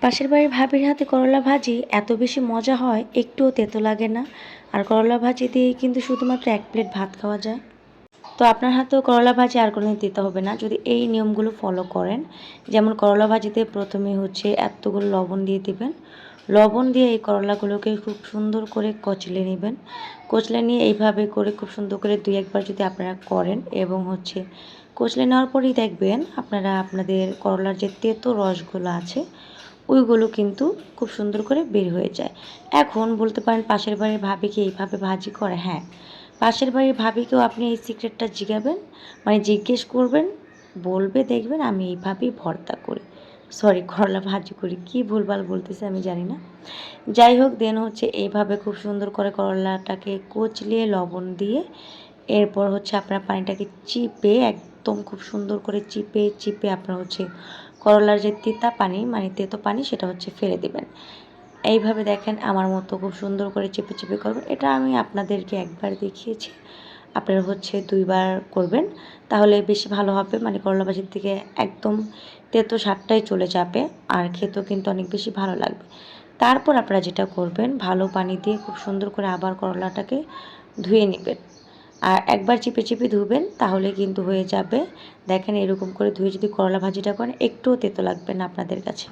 পাশের বাড়ির ভাবির হাতে করলা ভাজি এত বেশি মজা হয়, একটুও তেতো লাগে না। আর করলা ভাজি দিয়ে কিন্তু শুধুমাত্র 1 প্লেট ভাত খাওয়া যায়। তো আপনার হাতেও করলা ভাজি আর কোনোদিন দিতে হবে না যদি এই নিয়মগুলো ফলো করেন। যেমন করলা ভাজিতে প্রথমে হচ্ছে এতগুলো লবণ দিয়ে দিবেন। লবণ দিয়ে এই করলাগুলোকে খুব সুন্দর করে কচলে নেবেন। কচলে নিয়ে এইভাবে করে খুব সুন্দর করে 2-1 বার যদি আপনারা করেন এবং হচ্ছে কচলে নেওয়ার পরেই দেখবেন আপনারা আপনাদের করলার যে তেতো রসগুলো আছে ওইগুলো কিন্তু খুব সুন্দর করে বের হয়ে যায়। এখন বলতে পারেন পাশের বাড়ির ভাবি কি এইভাবে ভাজি করে? হ্যাঁ, পাশের বাড়ির ভাবিকেও আপনি এই সিক্রেটটা জিজ্ঞাবেন, মানে জিজ্ঞেস করবেন, বলবে দেখবেন আমি এইভাবেই ভর্তা করি, সরি করলা ভাজি করি। কী ভুলভাল বলতেছি আমি জানি না। যাই হোক, দেন হচ্ছে এইভাবে খুব সুন্দর করে করলাটাকে কচলিয়ে লবণ দিয়ে এরপর হচ্ছে আপনার পানিটাকে চিপে একদম খুব সুন্দর করে চিপে চিপে আপনার হচ্ছে করলার যে তিতা পানি মানে তেতো পানি সেটা হচ্ছে ফেলে দেবেন। এইভাবে দেখেন আমার মতো খুব সুন্দর করে চেপে চেপে করবেন। এটা আমি আপনাদেরকে একবার দেখিয়েছি, আপনারা হচ্ছে 2 বার করবেন, তাহলে বেশি ভালো হবে। মানে করলা ভাজির থেকে একদম তেতো স্বাদটাই চলে যাবে আর খেতেও কিন্তু অনেক বেশি ভালো লাগবে। তারপর আপনারা যেটা করবেন, ভালো পানি দিয়ে খুব সুন্দর করে আবার করলাটাকে ধুয়ে নেবেন। আর একবার চিপে চিপে ধুবেন তাহলে কিন্তু হয়ে যাবে। দেখেন এরকম করে ধুয়ে যদি করলা ভাজিটা করেন একটুও তেতো লাগবে না আপনাদের কাছে।